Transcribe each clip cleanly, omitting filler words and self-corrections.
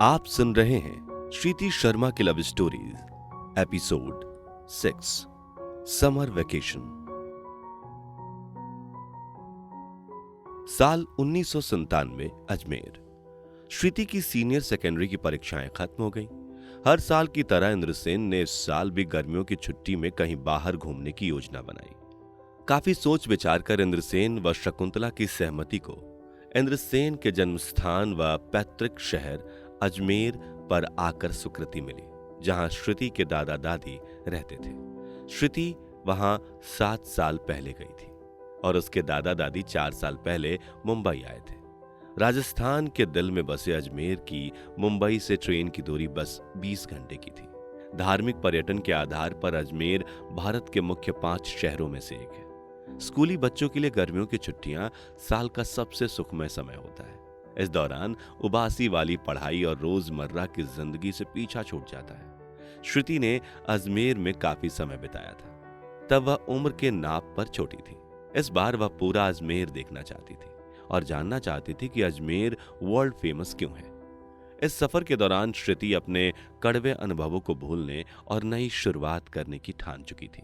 आप सुन रहे हैं श्रुति शर्मा की love stories episode 6 summer vacation. साल 1997 अजमेर। श्रुति की सीनियर सेकेंडरी की परीक्षाएं खत्म हो गईं। हर साल की तरह इंद्रसेन ने इस साल भी गर्मियों की छुट्टी में कहीं बाहर घूमने की योजना बनाई। काफी सोच विचार कर इंद्रसेन व शकुंतला की सहमति को इंद्रसेन के जन्मस्थान व पैतृक शहर अजमेर पर आकर स्वीकृति मिली, जहां श्रुति के दादा दादी रहते थे। श्रुति वहां 7 साल पहले गई थी और उसके दादा दादी 4 साल पहले मुंबई आए थे। राजस्थान के दिल में बसे अजमेर की मुंबई से ट्रेन की दूरी बस 20 घंटे की थी। धार्मिक पर्यटन के आधार पर अजमेर भारत के मुख्य 5 शहरों में से एक है। स्कूली बच्चों के लिए गर्मियों की छुट्टियां साल का सबसे सुखमय समय होता है। इस दौरान उबासी वाली पढ़ाई और रोजमर्रा की जिंदगी से पीछा छूट जाता है। श्रुति ने अजमेर में काफी समय बिताया था। तब वह उम्र के नाप पर छोटी थी। इस बार वह पूरा अजमेर देखना चाहती थी और जानना चाहती थी कि अजमेर वर्ल्ड फेमस क्यों है। इस सफर के दौरान श्रुति अपने कड़वे अनुभवों को भूलने और नई शुरुआत करने की ठान चुकी थी।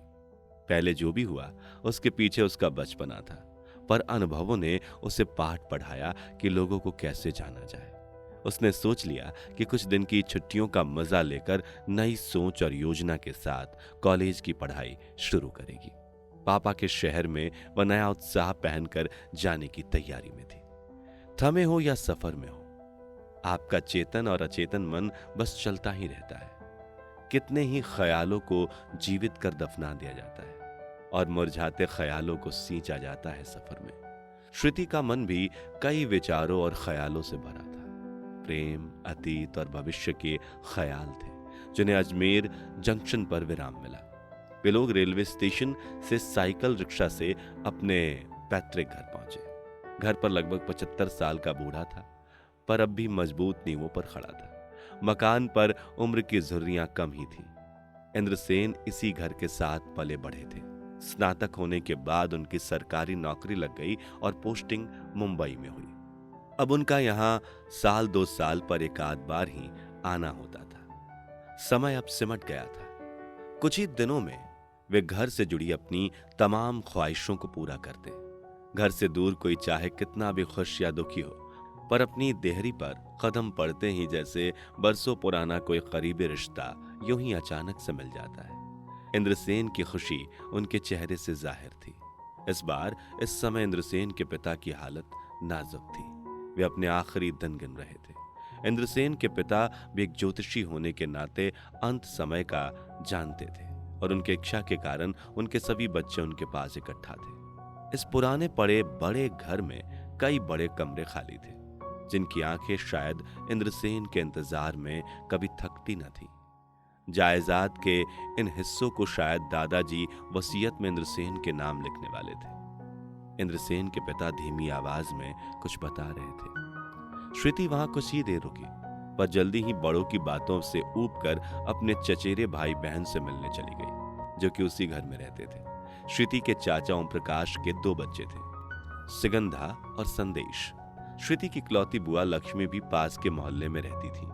पहले जो भी हुआ उसके पीछे उसका बचपना था, पर अनुभवों ने उसे पाठ पढ़ाया कि लोगों को कैसे जाना जाए। उसने सोच लिया कि कुछ दिन की छुट्टियों का मजा लेकर नई सोच और योजना के साथ कॉलेज की पढ़ाई शुरू करेगी। पापा के शहर में वह नया उत्साह पहनकर जाने की तैयारी में थी। थमे हो या सफर में हो, आपका चेतन और अचेतन मन बस चलता ही रहता है। कितने ही ख्यालों को जीवित कर दफना दिया जाता है और मुरझाते ख्यालों को सींचा जाता है सफर में। श्रुति का मन भी कई विचारों और ख्यालों से भरा था। प्रेम, अतीत और भविष्य के ख्याल थे, जिन्हें अजमेर जंक्शन पर विराम मिला। वे लोग रेलवे स्टेशन से साइकिल रिक्शा से अपने पैतृक घर पहुंचे। घर पर लगभग 75 साल का बूढ़ा था, पर अब भी मजबूत नींवों पर खड़ा था। मकान पर उम्र की झुर्रियां कम ही थी। इंद्रसेन इसी घर के साथ पले बढ़े थे। स्नातक होने के बाद उनकी सरकारी नौकरी लग गई और पोस्टिंग मुंबई में हुई। अब उनका यहां साल 2 साल पर एक आध बार ही आना होता था। समय अब सिमट गया था। कुछ ही दिनों में वे घर से जुड़ी अपनी तमाम ख्वाहिशों को पूरा करते। घर से दूर कोई चाहे कितना भी खुश या दुखी हो, पर अपनी देहरी पर कदम पड़ते ही जैसे बरसों पुराना कोई करीबी रिश्ता यूं ही अचानक से मिल जाता है। इंद्रसेन की खुशी उनके चेहरे से जाहिर थी। इस बार इस समय इंद्रसेन के पिता की हालत नाजुक थी। वे अपने आखिरी दिन गिन रहे थे। इंद्रसेन के पिता भी एक ज्योतिषी होने के नाते अंत समय का जानते थे और उनके इच्छा के कारण उनके सभी बच्चे उनके पास इकट्ठा थे। इस पुराने पड़े बड़े घर में कई बड़े कमरे खाली थे, जिनकी आंखें शायद इंद्रसेन के इंतजार में कभी थकती न थी। जायदाद के इन हिस्सों को शायद दादाजी वसीयत में इंद्रसेन के नाम लिखने वाले थे। इंद्रसेन के पिता धीमी आवाज में कुछ बता रहे थे। श्रुति वहां कुछ ही देर रुकी, पर जल्दी ही बड़ों की बातों से ऊब कर अपने चचेरे भाई बहन से मिलने चली गई, जो कि उसी घर में रहते थे। श्रुति के चाचा ओम प्रकाश के 2 बच्चे थे, सुगंधा और संदेश। श्रुति की इकलौती बुआ लक्ष्मी भी पास के मोहल्ले में रहती थी,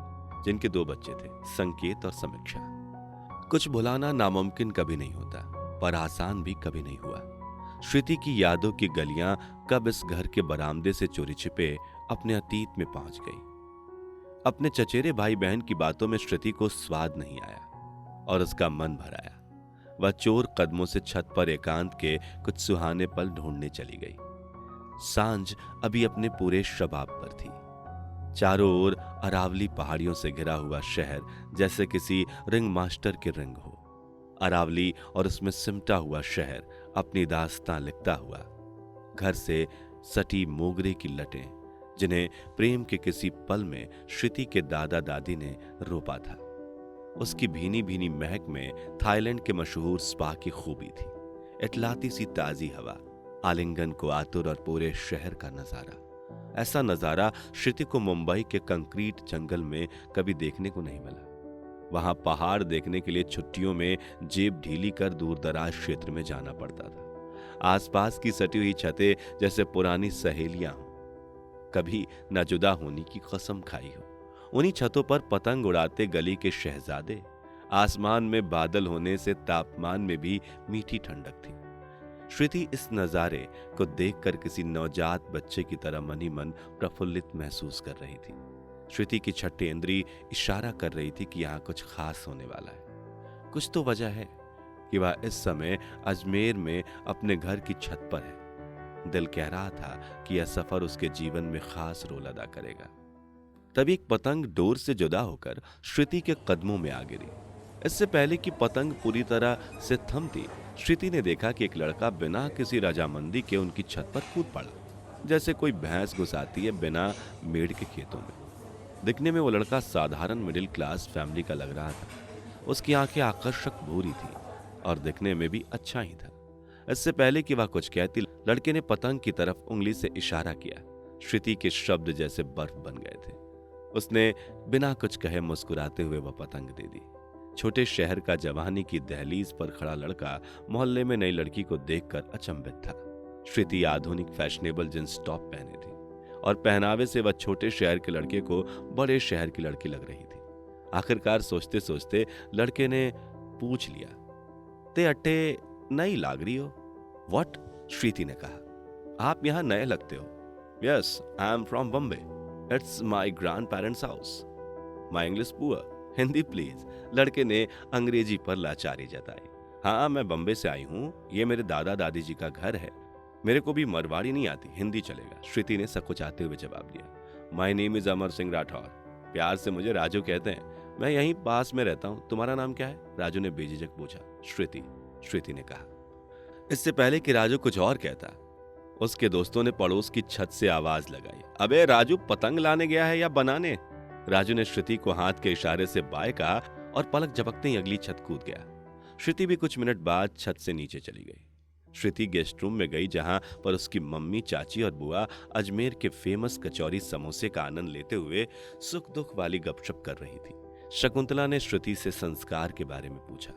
जिनके 2 बच्चे थे, संकेत और समीक्षा। कुछ भुलाना नामुमकिन कभी नहीं होता, पर आसान भी कभी नहीं हुआ। श्रुति की यादों की गलियां कब इस घर के बरामदे से चोरी छिपे अपने अतीत में पहुंच गई। अपने चचेरे भाई बहन की बातों में श्रुति को स्वाद नहीं आया और उसका मन भर आया। वह चोर कदमों से छत पर एकांत के कुछ सुहाने पल ढूंढने चली गई। सांझ अभी अपने पूरे शबाब पर थी। चारों ओर अरावली पहाड़ियों से घिरा हुआ शहर जैसे किसी रिंग मास्टर के रिंग हो। अरावली और उसमें सिमटा हुआ शहर अपनी दास्तां लिखता हुआ। घर से सटी मोगरे की लटें, जिन्हें प्रेम के किसी पल में श्रुति के दादा दादी ने रोपा था। उसकी भीनी भीनी महक में थाईलैंड के मशहूर स्पा की खूबी थी। इटलाती सी ताजी हवा, आलिंगन को आतुर और पूरे शहर का नजारा। ऐसा नजारा श्रुति को मुंबई के कंक्रीट जंगल में कभी देखने को नहीं मिला। वहां पहाड़ देखने के लिए छुट्टियों में जेब ढीली कर दूरदराज क्षेत्र में जाना पड़ता था। आसपास की सटी हुई छतें जैसे पुरानी सहेलियां हों, कभी न जुदा होने की कसम खाई हो। उन्हीं छतों पर पतंग उड़ाते गली के शहजादे, आसमान में बादल होने से तापमान में भी मीठी ठंडक थी। श्रुति इस नजारे को देखकर किसी नवजात बच्चे की तरह मन ही मन प्रफुल्लित महसूस कर रही थी। श्रुति की छठी इंद्री इशारा कर रही थी कि यहाँ कुछ खास होने वाला है। कुछ तो वजह है कि वह इस समय अजमेर में अपने घर की छत पर है। दिल कह रहा था कि यह सफर उसके जीवन में खास रोल अदा करेगा। तभी एक पतंग डोर से जुदा होकर श्रुति के कदमों में आ गिरी। इससे पहले कि पतंग पूरी तरह से थमती, श्रुति ने देखा कि एक लड़का बिना किसी रजामंदी के उनकी छत पर कूद पड़ा, जैसे कोई भैंस घुसाती है बिना मेड़ के खेतों में। दिखने में वो लड़का साधारण मिडिल क्लास फैमिली का लग रहा था। उसकी आंखें आकर्षक भूरी थी और दिखने में भी अच्छा ही था। इससे पहले कि वह कुछ कहती, लड़के ने पतंग की तरफ उंगली से इशारा किया। श्रुति के शब्द जैसे बर्फ बन गए थे। उसने बिना कुछ कहे मुस्कुराते हुए वह पतंग दे दी। छोटे शहर का जवानी की दहलीज पर खड़ा लड़का मोहल्ले में नई लड़की को देखकर अचंभित था। श्रुति आधुनिक फैशनेबल जींस टॉप पहने थी और पहनावे से वह छोटे शहर के लड़के को बड़े शहर की लड़की लग रही थी। आखिरकार सोचते सोचते लड़के ने पूछ लिया, ते अट्टे नई लाग रही हो? व्हाट? श्रुति ने कहा, आप यहाँ नए लगते हो। Yes, I am from Bombay. It's my grand parents house. My English poor. Hindi please. लड़के ने अंग्रेजी पर लाचारी जताई। हाँ, मैं बम्बे से आई हूँ। ये मेरे दादा दादी जी का घर है। मेरे को भी मरवाड़ी नहीं आती, हिंदी चलेगा। श्रुति ने सकुचाते हुए जवाब दिया। My name is Amar Singh Rathore. प्यार से मुझे राजू कहते हैं। मैं यहीं पास में रहता हूँ। तुम्हारा नाम क्या है? राजू ने बेझिझक पूछा। श्रुति ने कहा। इससे पहले कि राजू कुछ और कहता, उसके दोस्तों ने पड़ोस की छत से आवाज लगाई, अबे राजू, पतंग लाने गया है या बनाने? राजू ने श्रुति को हाथ के इशारे से बाय कहा और पलक झपकते ही अगली छत कूद गया। श्रुति भी कुछ मिनट बाद छत से नीचे चली गई। श्रुति गेस्ट रूम में गई, जहां पर उसकी मम्मी, चाची और बुआ अजमेर के फेमस कचौरी समोसे का आनंद लेते हुए सुख दुख वाली गपशप कर रही थी। शकुंतला ने श्रुति से संस्कार के बारे में पूछा।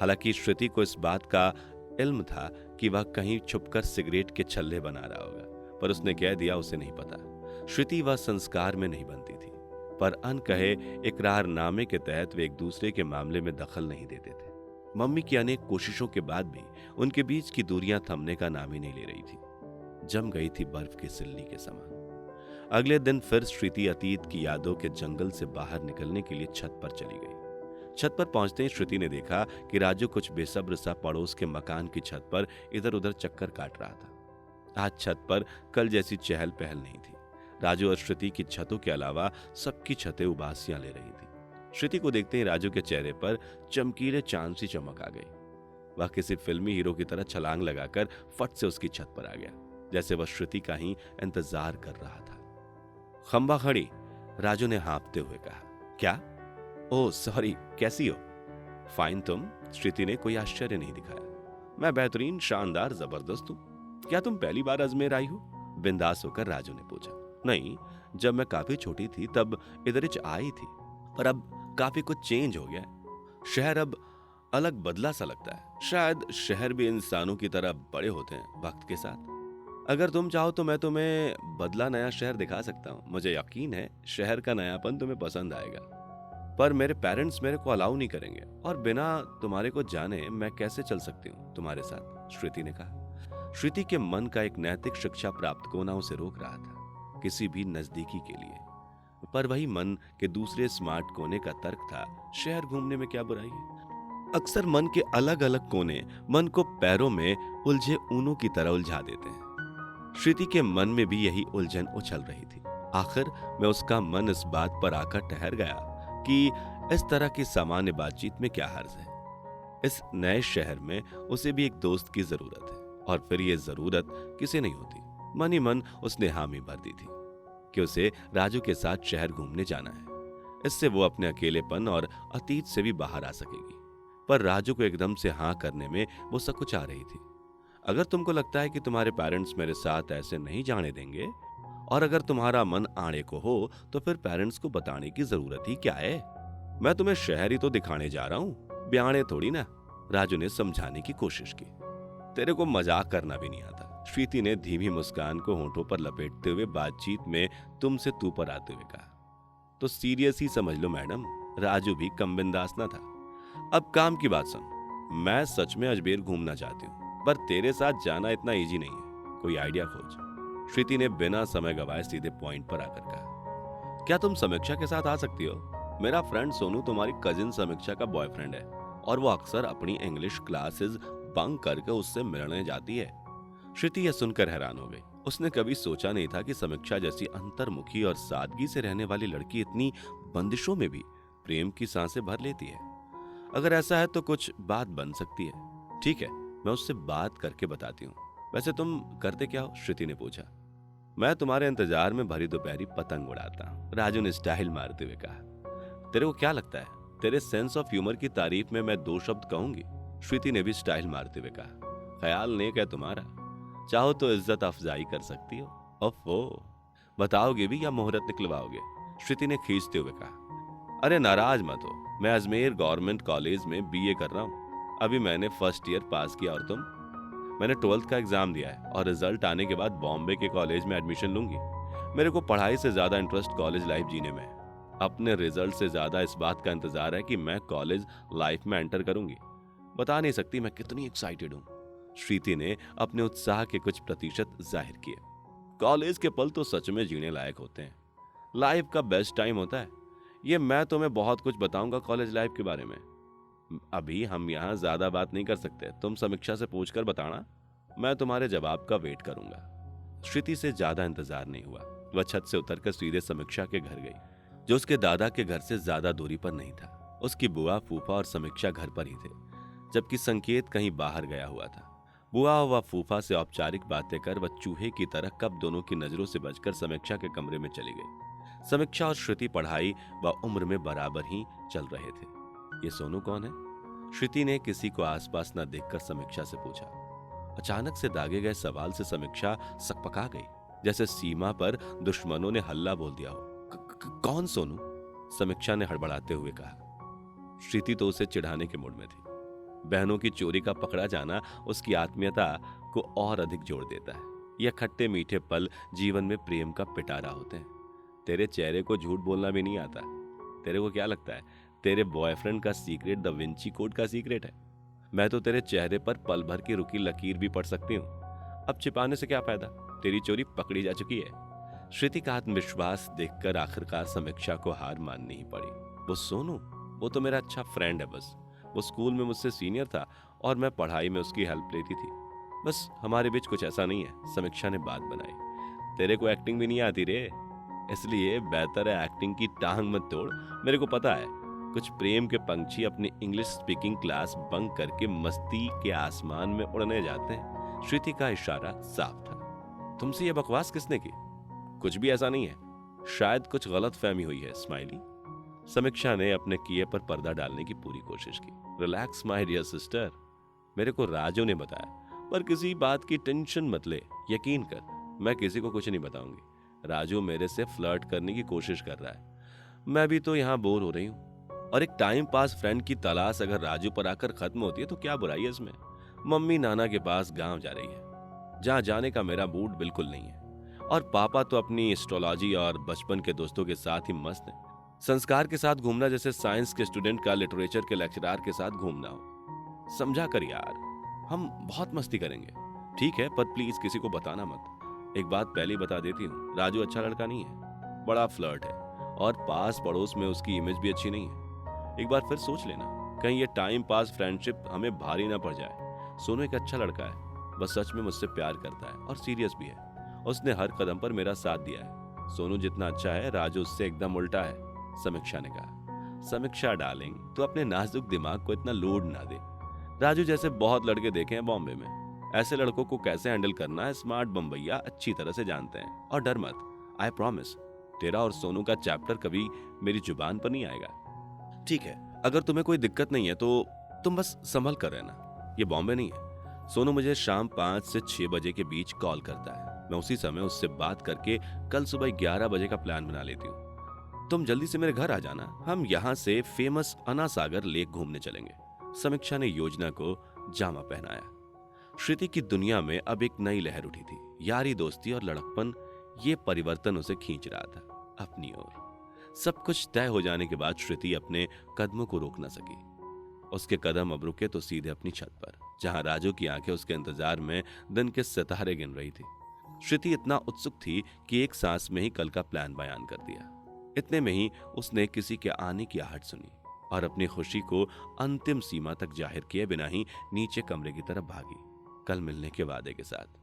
हालांकि श्रुति को इस बात का इल्म था कि वह कहीं छुपकर सिगरेट के छल्ले बना रहा होगा, पर उसने कह दिया उसे नहीं पता। श्रुति वह संस्कार में नहीं बनती थी, पर अनकहे इकरारनामे के तहत वे एक दूसरे के मामले में दखल नहीं देते थे। मम्मी की अनेक कोशिशों के बाद भी उनके बीच की दूरियां थमने का नाम ही नहीं ले रही थी। जम गई थी बर्फ की सिल्ली के समान। अगले दिन फिर श्रुति अतीत की यादों के जंगल से बाहर निकलने के लिए छत पर चली गई। छत पर पहुंचते ही श्रुति ने देखा कि राजू कुछ बेसब्र सा पड़ोस के मकान की छत पर इधर उधर चक्कर काट रहा था। आज छत पर कल जैसी चहल पहल नहीं थी। राजू और श्रुति की छतों के अलावा सबकी छतें उबासियां ले रही थी। श्रुति को देखते ही राजू के चेहरे पर चमकीले चांद सी चमक आ गई। वह किसी फिल्मी हीरो की तरह छलांग लगाकर फट से उसकी छत पर आ गया, जैसे वह श्रुति का ही इंतजार कर रहा था। खंबा खड़ी, राजू ने हाँफते हुए कहा। क्या? ओह सॉरी, कैसी हो? फाइन, तुम? श्रुति ने कोई आश्चर्य नहीं दिखाया। मैं बेहतरीन, शानदार, जबरदस्त हूँ। क्या तुम पहली बार अजमेर आई हो? बिंदास होकर राजू ने पूछा। नहीं, जब मैं काफी छोटी थी तब इधर आई थी, पर अब काफी कुछ चेंज हो गया। शहर अब अलग बदला सा लगता है। शायद शहर भी इंसानों की तरह बड़े होते हैं वक्त के साथ। अगर तुम चाहो तो मैं तुम्हें बदला नया शहर दिखा सकता हूँ। मुझे यकीन है शहर का नयापन तुम्हें पसंद आएगा, पर मेरे पेरेंट्स मेरे को अलाउ नहीं करेंगे, और बिना तुम्हारे को जाने मैं कैसे चल सकती हूँ तुम्हारे साथ? श्रुति ने कहा। श्रुति के मन का एक नैतिक शिक्षा प्राप्त कोना उसे रोक रहा था किसी भी नजदीकी के लिए, पर वही मन के दूसरे स्मार्ट कोने का तर्क था, शहर घूमने में क्या बुराई है? अक्सर मन के अलग अलग कोने मन को पैरों में उलझे ऊनों की तरह उलझा देते हैं। श्रुति के मन में भी यही उलझन उछल रही थी। आखिर में उसका मन इस बात पर आकर ठहर गया कि इस तरह की सामान्य बातचीत में क्या हर्ज है। इस नए शहर में उसे भी एक दोस्त की जरूरत है, और फिर ये जरूरत किसे नहीं होती। मन ही मन उसने हामी भर दी थी कि उसे राजू के साथ शहर घूमने जाना है। इससे वो अपने अकेलेपन और अतीत से भी बाहर आ सकेगी। पर राजू को एकदम से हाँ करने में वो सकुचा रही थी। अगर तुमको लगता है कि तुम्हारे पेरेंट्स मेरे साथ ऐसे नहीं जाने देंगे, और अगर तुम्हारा मन आने को हो, तो फिर पेरेंट्स को बताने की जरूरत ही क्या है? मैं तुम्हें शहर ही तो दिखाने जा रहा हूँ, ब्याणे थोड़ी ना। राजू ने समझाने की कोशिश की। तेरे को मजाक करना भी नहीं आता, श्रुति ने धीमी मुस्कान को होंठों पर लपेटते हुए बातचीत में तुम से तू पर आते हुए कहा। तो सीरियस ही समझ लो मैडम, राजू भी कम बिंदास ना था। अब काम की बात सुन, मैं सच में अजमेर घूमना चाहती हूँ, पर तेरे साथ जाना इतना इजी नहीं है, कोई आइडिया खोज। श्रुति ने बिना समय गवाए सीधे पॉइंट पर आकर कहा, क्या तुम समीक्षा के साथ आ सकती हो? मेरा फ्रेंड सोनू तुम्हारी कजिन समीक्षा का बॉयफ्रेंड है और वो अक्सर अपनी इंग्लिश क्लासेस बंक करके उससे मिलने जाती है। श्रुति यह सुनकर हैरान हो गई। उसने कभी सोचा नहीं था कि समीक्षा जैसी अंतर्मुखी और सादगी से रहने वाली लड़की इतनी बंदिशों में भी प्रेम की सांसें भर लेती है। अगर ऐसा है तो कुछ बात बन सकती है। ठीक है, मैं उससे बात करके बताती हूँ। वैसे तुम करते क्या हो? श्रुति ने पूछा। मैं तुम्हारे इंतजार में भरी दोपहरी पतंग उड़ाता हूँ, राजू ने स्टाइल मारते हुए कहा। तेरे को क्या लगता है, तेरे सेंस ऑफ ह्यूमर की तारीफ में मैं 2 शब्द कहूंगी? श्रुति ने भी स्टाइल मारते हुए कहा। ख्याल नेक है तुम्हारा, चाहो तो इज्जत अफजाई कर सकती हो। ओफो, बताओगे भी या मुहूर्त निकलवाओगे? श्रुति ने खींचते हुए कहा। अरे नाराज मत हो, मैं अजमेर गवर्नमेंट कॉलेज में बीए कर रहा हूँ। अभी मैंने फर्स्ट ईयर पास किया और तुम? मैंने 12th का एग्जाम दिया है और रिजल्ट आने के बाद बॉम्बे के कॉलेज में एडमिशन लूंगी। मेरे को पढ़ाई से ज्यादा इंटरेस्ट कॉलेज लाइफ जीने में है। अपने रिजल्ट से ज्यादा इस बात का इंतजार है कि मैं कॉलेज लाइफ में एंटर करूंगी। बता नहीं सकती मैं कितनी एक्साइटेड हूँ। श्रुति ने अपने उत्साह के कुछ प्रतिशत जाहिर किए। कॉलेज के पल तो सच में जीने लायक होते हैं, लाइफ का बेस्ट टाइम होता है। ये मैं तुम्हें बहुत कुछ बताऊंगा कॉलेज लाइफ के बारे में। अभी हम यहाँ ज्यादा बात नहीं कर सकते, तुम समीक्षा से पूछकर बताना, मैं तुम्हारे जवाब का वेट करूंगा। श्रुति से ज्यादा इंतजार नहीं हुआ। वह छत से उतरकर सीधे समीक्षा के घर गई, जो उसके दादा के घर से ज्यादा दूरी पर नहीं था। उसकी बुआ, फूफा और समीक्षा घर पर ही थे, जबकि संकेत कहीं बाहर गया हुआ था। बुआ व फूफा से औपचारिक बातें कर वह चूहे की तरह कब दोनों की नजरों से बचकर समीक्षा के कमरे में चली गई। समीक्षा और श्रुति पढ़ाई व उम्र में बराबर ही चल रहे थे। ये सोनू कौन है? श्रुति ने किसी को आसपास न देखकर समीक्षा से पूछा। अचानक से दागे गए सवाल से समीक्षा सकपका गई, जैसे सीमा पर दुश्मनों ने हल्ला बोल दिया हो। कौन सोनू? समीक्षा ने हड़बड़ाते हुए कहा। श्रुति तो उसे चिढ़ाने के मूड में थी। बहनों की चोरी का पकड़ा जाना उसकी आत्मीयता को और अधिक जोड़ देता है। यह खट्टे मीठे पल जीवन में प्रेम का पिटारा होते हैं। तेरे चेहरे को झूठ बोलना भी नहीं आता। तेरे को क्या लगता है तेरे बॉयफ्रेंड का सीक्रेट द विंची कोड का सीक्रेट है? मैं तो तेरे चेहरे पर पल भर की रुकी लकीर भी पढ़ सकती हूँ। अब छिपाने से क्या फायदा, तेरी चोरी पकड़ी जा चुकी है। श्रुति का आत्मविश्वास देखकर आखिरकार समीक्षा को हार माननी ही पड़ी। वो सोनू, वो तो मेरा अच्छा फ्रेंड है बस। वो स्कूल में मुझसे सीनियर था और मैं पढ़ाई में उसकी हेल्प लेती थी। बस हमारे बीच कुछ ऐसा नहीं है। समीक्षा ने बात बनाई। तेरे को एक्टिंग भी नहीं आती रे, इसलिए बेहतर है एक्टिंग की टांग मत तोड़। मेरे को पता है कुछ प्रेम के पंछी अपनी इंग्लिश स्पीकिंग क्लास बंक करके मस्ती के आसमान में उड़ने जाते हैं। श्रुति का इशारा साफ था। तुमसे ये बकवास किसने की? कुछ भी ऐसा नहीं है, शायद कुछ गलत फहमी हुई है। स्माइली। समीक्षा ने अपने किए पर पर्दा डालने की पूरी कोशिश की। रिलैक्स माय डियर सिस्टर, मेरे को राजू ने बताया, पर किसी बात की टेंशन मत ले। यकीन कर, मैं किसी को कुछ नहीं बताऊंगी। राजू मेरे से फ्लर्ट करने की कोशिश कर रहा है। मैं भी तो यहाँ बोर हो रही हूँ, और एक टाइम पास फ्रेंड की तलाश अगर राजू पर आकर खत्म होती है तो क्या बुराई है इसमें? मम्मी नाना के पास गांव जा रही है, जहाँ जाने का मेरा मूड बिल्कुल नहीं है। और पापा तो अपनी एस्ट्रोलॉजी और बचपन के दोस्तों के साथ ही मस्त हैं। संस्कार के साथ घूमना जैसे साइंस के स्टूडेंट का लिटरेचर के लेक्चरर के साथ घूमना हो। समझा कर यार, हम बहुत मस्ती करेंगे। ठीक है, पर प्लीज किसी को बताना मत। एक बात पहले ही बता देती हूँ, राजू अच्छा लड़का नहीं है, बड़ा फ्लर्ट है और पास पड़ोस में उसकी इमेज भी अच्छी नहीं है। एक बार फिर सोच लेना, कहीं ये टाइम पास फ्रेंडशिप हमें भारी ना पड़ जाए। सोनू एक अच्छा लड़का है, बस सच में मुझसे प्यार करता है और सीरियस भी है। उसने हर कदम पर मेरा साथ दिया है। सोनू जितना अच्छा है, राजू उससे एकदम उल्टा है। समीक्षा ने कहा। समीक्षा डार्लिंग, तो अपने नाजुक दिमाग को इतना लोड ना दे। राजू जैसे बहुत लड़के देखे हैं बॉम्बे में, ऐसे लड़कों को कैसे हैंडल करना है स्मार्ट बम्बैया अच्छी तरह से जानते हैं। और डर मत, आई प्रॉमिस, तेरा और सोनू का चैप्टर कभी मेरी जुबान पर नहीं आएगा। ठीक है, अगर तुम्हें कोई दिक्कत नहीं है तो तुम बस संभल कर रहना। ये बॉम्बे नहीं है। सोनू मुझे शाम 5 से 6 बजे के बीच कॉल करता है। मैं उसी समय उससे बात करके कल सुबह 11 बजे का प्लान बना लेती हूँ। तुम जल्दी से मेरे घर आ जाना, हम यहाँ से फेमस अन्ना सागर लेक घूमने चलेंगे। समीक्षा ने योजना को जामा पहनाया। श्रुति की दुनिया में अब एक नई लहर उठी थी। यारी दोस्ती और लड़कपन, ये परिवर्तन उसे खींच रहा था अपनी ओर। सब कुछ तय हो जाने के बाद श्रुति अपने कदमों को रोक न सकी। उसके कदम अब रुके तो सीधे अपनी छत पर, जहां राजू की आंखें उसके इंतजार में दिन के सितारे गिन रही थी। श्रुति इतना उत्सुक थी कि एक सांस में ही कल का प्लान बयान कर दिया। इतने में ही उसने किसी के आने की आहट सुनी और अपनी खुशी को अंतिम सीमा तक जाहिर किए बिना ही नीचे कमरे की तरफ भागी, कल मिलने के वादे के साथ।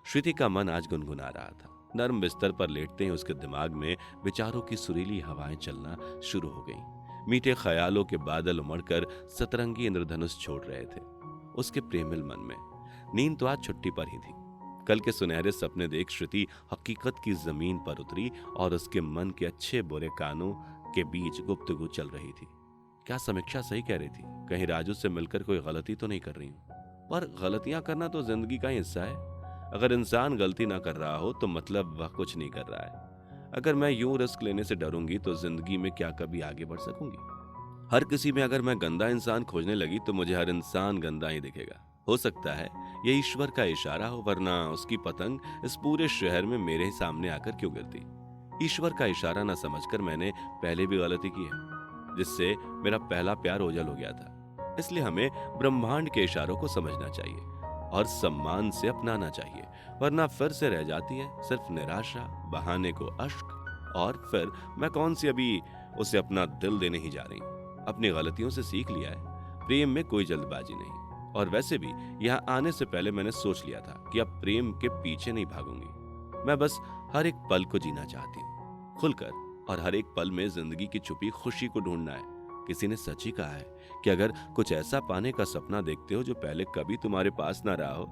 श्रुति का मन आज गुनगुना रहा था। नर्म बिस्तर पर लेटते ही उसके दिमाग में विचारों की सुरीली हवाएं चलना शुरू हो गईं। मीठे ख्यालों के बादल उमड़कर सतरंगी इंद्रधनुष छोड़ रहे थे उसके प्रेमिल मन में। नींद तो आज छुट्टी पर ही थी। कल के सुनहरे सपने देख श्रुति हकीकत की जमीन पर उतरी और उसके मन के अच्छे बुरे कानों के बीच गुफ्तगू चल रही थी। क्या समीक्षा सही कह रही थी? कहीं राजू से मिलकर कोई गलती तो नहीं कर रही हूं? पर गलतियां करना तो जिंदगी का ही हिस्सा है। अगर इंसान गलती ना कर रहा हो तो मतलब वह कुछ नहीं कर रहा है। अगर मैं यूं रिस्क लेने से डरूंगी तो जिंदगी में क्या कभी आगे बढ़ सकूंगी? हर किसी में अगर मैं गंदा इंसान खोजने लगी तो मुझे हर इंसान गंदा ही दिखेगा। हो सकता है ये ईश्वर का इशारा हो, वरना उसकी पतंग इस पूरे शहर में मेरे ही सामने आकर क्यों गिरती? ईश्वर का इशारा ना समझकर मैंने पहले भी गलती की है, जिससे मेरा पहला प्यार ओझल हो गया था। इसलिए हमें ब्रह्मांड के इशारों को समझना चाहिए और सम्मान से अपनाना चाहिए, वरना फिर से रह जाती है सिर्फ निराशा, बहाने को अश्क, और फिर मैं कौन सी अभी उसे अपना दिल देने ही जा रही हूं। अपनी गलतियों से सीख लिया है। प्रेम में कोई जल्दबाजी नहीं, और वैसे भी यहाँ आने से पहले मैंने सोच लिया था कि अब प्रेम के पीछे नहीं भागूंगी। मैं बस हर एक पल को जीना चाहती हूँ खुलकर, और हर एक पल में जिंदगी की छुपी खुशी को ढूंढना है। किसी ने सच ही कहा है कि अगर कुछ ऐसा पाने का सपना देखते हो जो पहले कभी तुम्हारे पास ना रहा हो,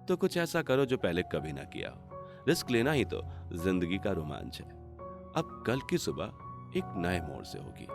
तो कुछ ऐसा करो जो पहले कभी ना किया हो। रिस्क लेना ही तो जिंदगी का रोमांच है। अब कल की सुबह एक नए मोड़ से होगी।